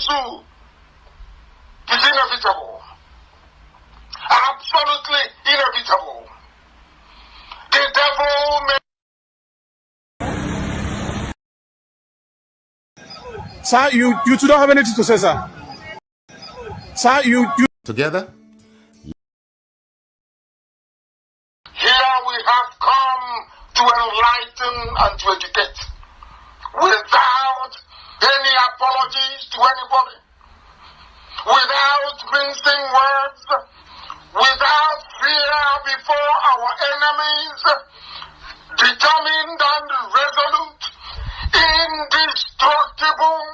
zoo. It's inevitable. Absolutely inevitable. The devil may... Sir, you two don't have anything to say, sir. Sir, you... Together? Here we have come to enlighten and to educate without any apologies to anybody, without mincing words, without fear before our enemies, determined and resolute, indestructible,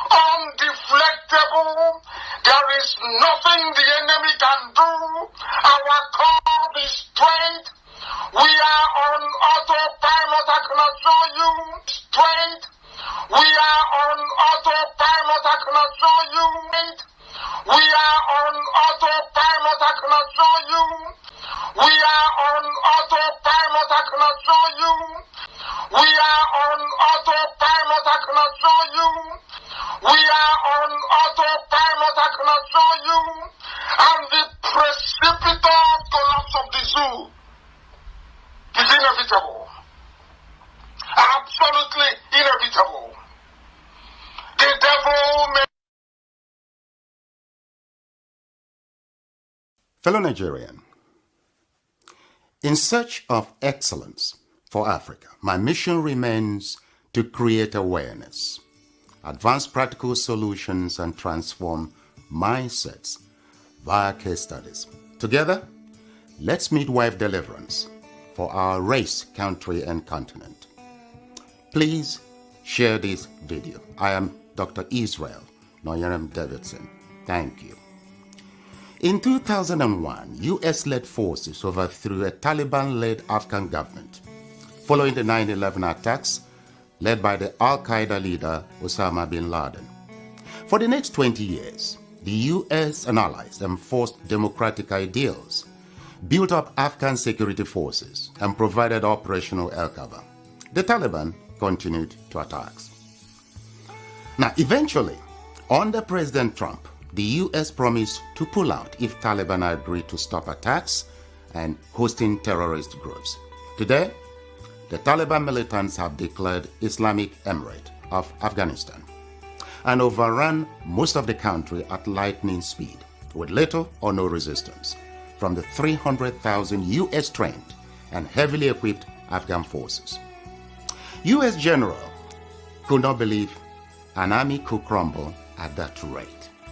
undeflectable. There is nothing the enemy can do. Our cause is strength. We are on autopilot. I can assure you. Strength. We are on autopilot. I can assure you. We are on autopilot. I can assure you. We are on autopilot. I can assure you. We are on autopilot. I can assure you. We are on autopilot. I can assure you. And the precipitous collapse of the zoo is inevitable. Absolutely inevitable. The devil may... Fellow Nigerian, in search of excellence for Africa, my mission remains to create awareness, advance practical solutions, and transform mindsets via case studies. Together, let's midwife deliverance for our race, country, and continent. Please share this video. I am Dr. Israel Noyerem Davidson. Thank you. In 2001, US-led forces overthrew a Taliban-led Afghan government following the 9/11 attacks led by the Al-Qaeda leader Osama bin Laden. For the next 20 years, the US and allies enforced democratic ideals, built up Afghan security forces, and provided operational air cover. The Taliban continued to attacks. Now, eventually, under President Trump, the US promised to pull out if Taliban agreed to stop attacks and hosting terrorist groups. Today, the Taliban militants have declared Islamic Emirate of Afghanistan and overrun most of the country at lightning speed with little or no resistance from the 300,000 US trained and heavily equipped Afghan forces. US general could not believe an army could crumble at that rate.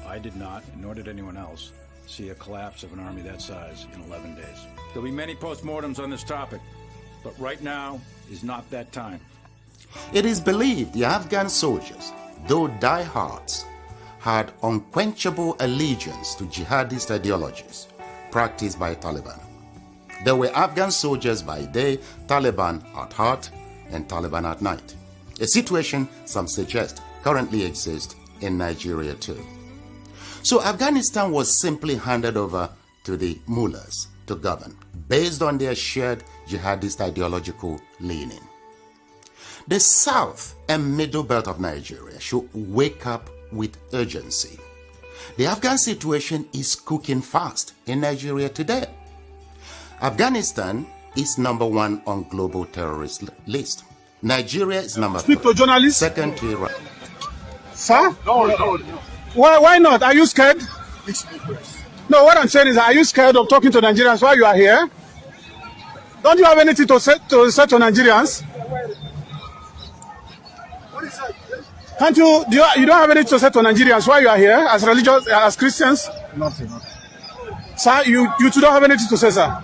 I did not, and nor did anyone else, see a collapse of an army that size in 11 days. There'll be many postmortems on this topic, but right now is not that time. It is believed the Afghan soldiers, though diehards, had unquenchable allegiance to jihadist ideologies practiced by Taliban. There were Afghan soldiers by day, Taliban at heart, and Taliban at night. A situation some suggest currently exists in Nigeria too. So Afghanistan was simply handed over to the mullahs to govern, based on their shared jihadist ideological leaning. The south and middle belt of Nigeria should wake up with urgency. The Afghan situation is cooking fast in Nigeria today. Afghanistan is number 1 on global terrorist list. Nigeria is number 3. Speak to journalists. Second to Iran. Sir? No. Why not? Are you scared? No, what I'm saying is, are you scared of talking to Nigerians while you are here? Don't you have anything to say to Nigerians? Can't you? You don't have anything to say to Nigerians while you are here as religious, as Christians? Nothing. Sir, you two don't have anything to say, sir.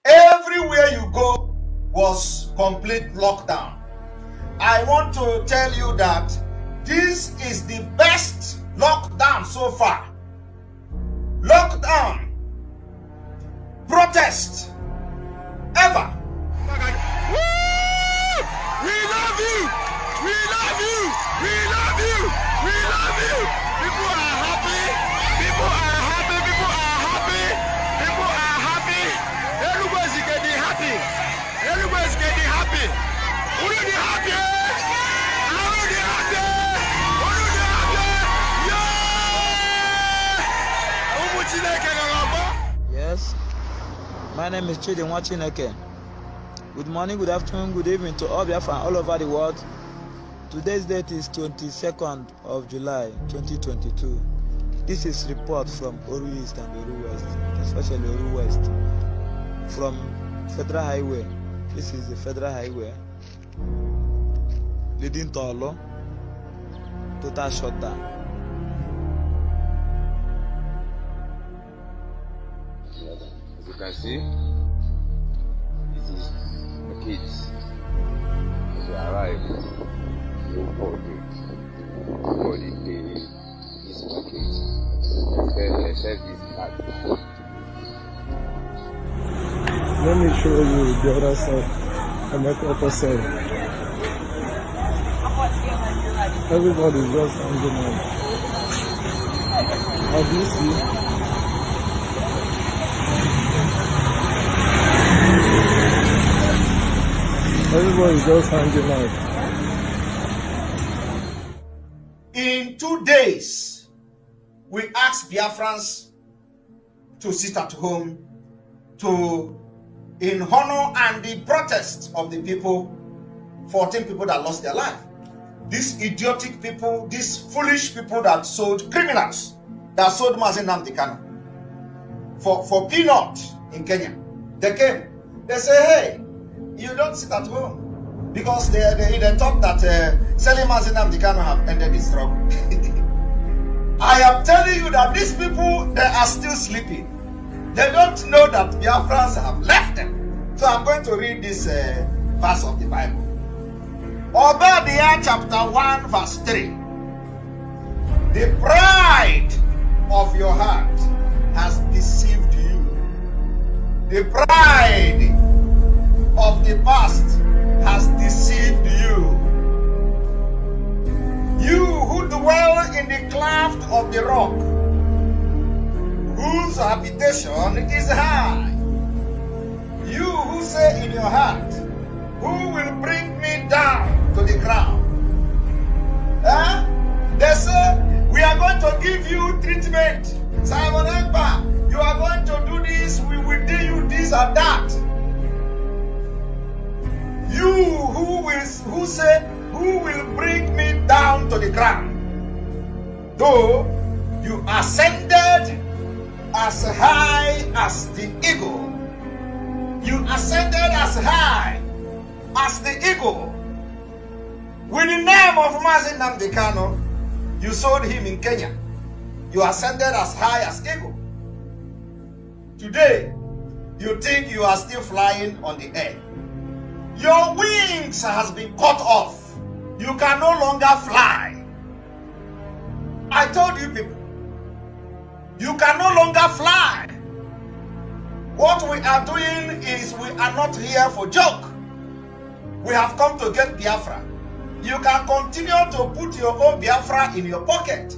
Everywhere you go was complete lockdown. I want to tell you that this is the best lockdown so far. Lockdown, protest, ever. We love you! We love you! We love you! We love you! People are happy! People are happy! People are happy! People are happy! Everybody's getting happy! Everybody's getting Yes, my name is Chidi Nwachineke. Good morning, good afternoon, good evening to all Biafran all over the world. Today's date is 22nd of July 2022. This is report from Oru East and Oru West, especially Oru West. From Federal Highway. This is the Federal Highway leading to Olo. Total shutdown. As you can see, this is the kids. As we arrive, nobody pay this package except this card. Let me show you the other side and the upper side. Everybody's just hanging on. As you see, everybody's just hanging out. In 2 days, we asked Biafrans to sit at home in honor and the protest of the people, 14 people that lost their life. These idiotic people, these foolish people that sold criminals, that sold Mazi Nnamdi Kanu for peanut in Kenya. They came. They say, hey, you don't sit at home. Because they thought that selling Mazi Nnamdi Kanu have ended the struggle. I am telling you that these people, they are still sleeping. They don't know that Biafrans have left them. So I'm going to read this verse of the Bible. Obadiah chapter 1 verse 3. The pride of your heart has deceived you. The pride of the past has deceived you. You who dwell in the cleft of the rock, whose habitation is high. You who say in your heart, who will bring me down to the ground? They say, we are going to give you treatment. Simon Ekpa, you are going to do this, we will do you this or that. You who say, who will bring me down to the ground? Though you ascended as high as the eagle. You ascended as high as the eagle. With the name of Mazi Nnamdi Kanu, you sold him in Kenya. You ascended as high as eagle. Today, you think you are still flying on the air. Your wings has been cut off. You can no longer fly. I told you people, you can no longer fly. What we are doing is we are not here for joke. We have come to get Biafra. You can continue to put your own Biafra in your pocket.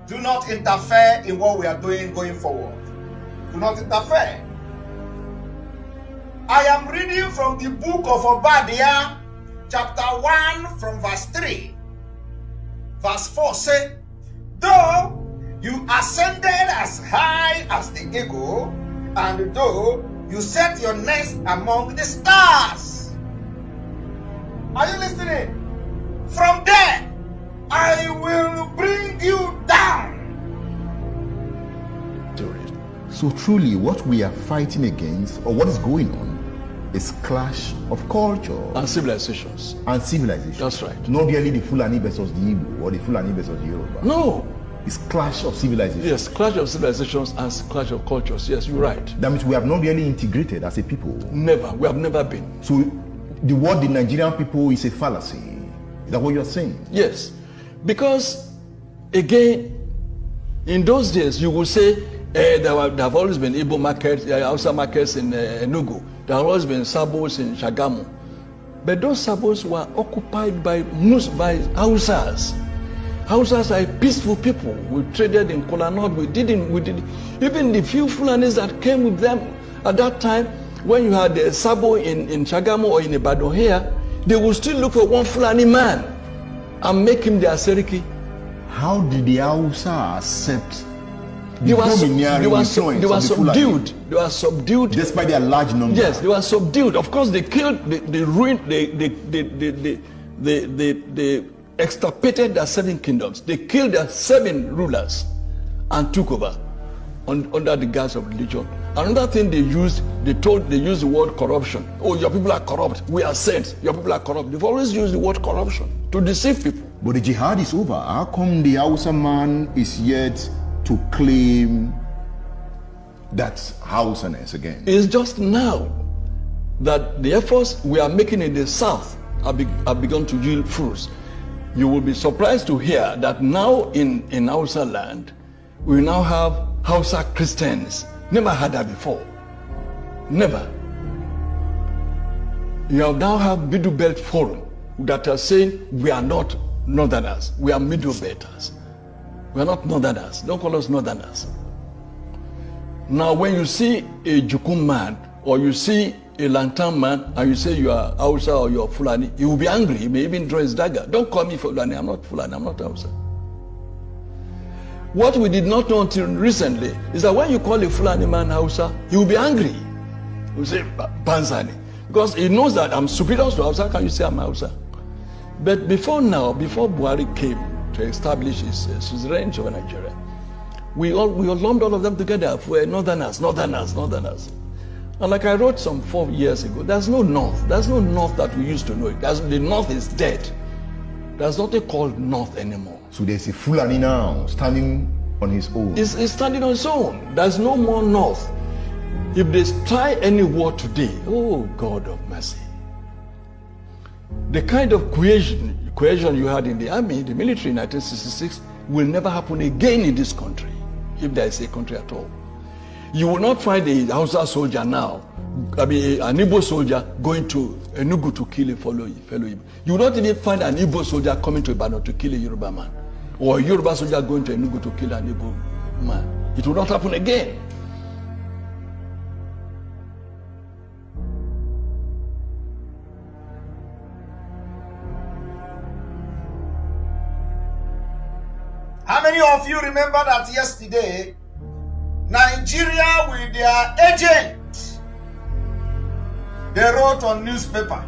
Do not interfere in what we are doing going forward. Do not interfere. I am reading from the book of Obadiah, chapter 1 from verse 3. Verse 4 says, though you ascended as high as the eagle, and though you set your nest among the stars. Are you listening? From there, I will bring you down. So truly, what we are fighting against, or what is going on, is clash of culture and civilizations. That's right. Not really the Fulani versus the Igbo or the Fulani versus the Yoruba. No. It's clash of civilizations. Yes, clash of civilizations and clash of cultures. Yes, you're right. That means we have not really integrated as a people. Never. We have never been. So the word the Nigerian people is a fallacy. Is that what you're saying? Yes. Because, again, in those days, you would say there have always been Igbo markets, Hausa markets in Enugu. There have always been Sabos in Shagamu. But those Sabos were occupied by Hausas. Hausas are peaceful people. We traded in Kola North. We did even the few Fulanis that came with them at that time, when you had Sabo in Shagamu or in Ibadan here, they will still look for one Fulani man and make him their Seriki. How did the Hausa accept They were subdued. They were subdued. Despite their large numbers. Yes, they were subdued. Of course, they killed, they ruined, they extirpated their 7 kingdoms. They killed their 7 rulers and took over under the guise of religion. Another thing they used the word corruption. Oh, your people are corrupt. We are saints. Your people are corrupt. They've always used the word corruption to deceive people. But the jihad is over. How come the Hausa man is yet to claim that Hausaness again? It's just now that the efforts we are making in the south have begun to yield fruits. You will be surprised to hear that now in Hausa land, we now have Hausa Christians. Never had that before. Never. You now have Middle Belt Forum that are saying we are not northerners, we are Middle Belters. We are not northerners. Don't call us northerners. Now, when you see a Jukum man or you see a Lantan man and you say you are Hausa or you are Fulani, he will be angry. He may even draw his dagger. Don't call me Fulani. I'm not Fulani. I'm not Hausa. What we did not know until recently is that when you call a Fulani man Hausa, he will be angry. He will say Panzani. Because he knows that I'm superior to Hausa. Can you say I'm Hausa? But before now, before Buhari came to establish his suzerainty over Nigeria, we lumped all of them together for northerners. And like I wrote some 4 years ago, there's no north. There's no north that we used to know. The north is dead. There's nothing called north anymore. So there's a Fulani now standing on his own. He's standing on his own. There's no more north. If they try any war today, oh God of mercy. The kind of cohesion you had in the army, the military in 1966 will never happen again in this country, if there is a country at all. You will not find a Hausa soldier now, an Igbo soldier going to Enugu to kill a fellow Igbo. You will not even find an Igbo soldier coming to Ibadan to kill a Yoruba man, or a Yoruba soldier going to Enugu to kill an Igbo man. It will not happen again. How many of you remember that yesterday, Nigeria with their agent, they wrote on newspaper,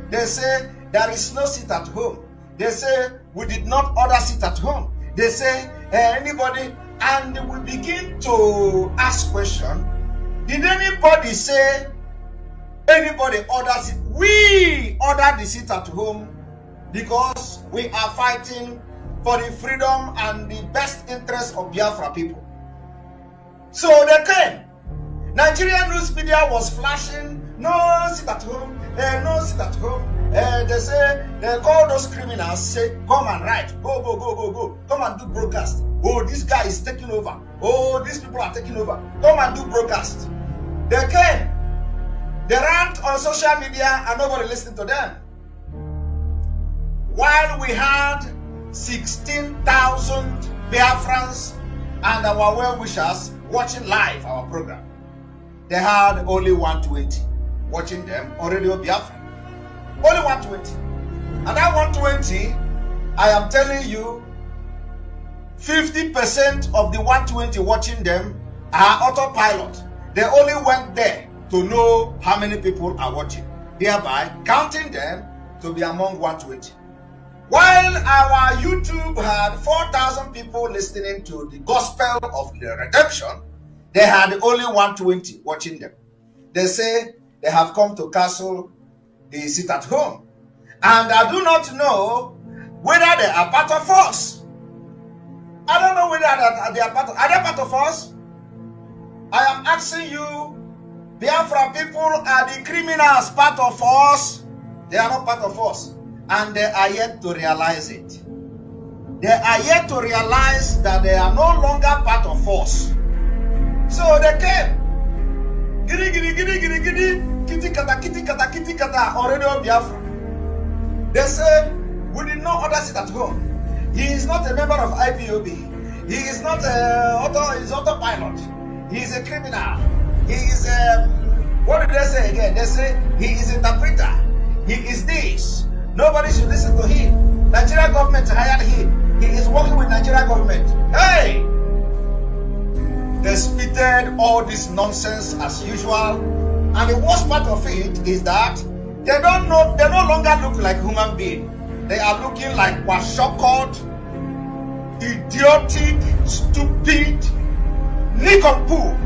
they say there is no seat at home. They say we did not order seat at home. They say anybody, and we begin to ask question, did anybody say anybody orders it? We ordered the seat at home because we are fighting for the freedom and the best interest of Biafra people. So they came. Nigerian news media was flashing, no sit at home, no sit at home. They say, they call those criminals, say, come and write, go, come and do broadcast. Oh, this guy is taking over. Oh, these people are taking over. Come and do broadcast. They came. They ran on social media and nobody listened to them. While we had 16,000 Biafrans and our well-wishers watching live our program, they had only 120 watching them on Radio Biafra. Only 120. And that 120, I am telling you, 50% of the 120 watching them are autopilot. They only went there to know how many people are watching, thereby counting them to be among 120. While our YouTube had 4,000 people listening to the gospel of the redemption, they had only 120 watching them. They say they have come to cancel the sit at home. And I do not know whether they are part of us. I don't know whether they are part of us. I am asking you, Biafra people, are the criminals part of us? They are not part of us. And they are yet to realize it. They are yet to realize that they are no longer part of us. So they came. Giddy, kitty kata, on Radio Biafra. They say, we did not order sit at home. He is not a member of IPOB. He is not he's autopilot. He is a criminal. He is what did they say again? They say he is interpreter. He is this. Nobody should listen to him. Nigeria government hired him. He is working with Nigeria government. Hey! They spitted all this nonsense as usual. And the worst part of it is that they no longer look like human beings. They are looking like washokored, idiotic, stupid, nincompoop.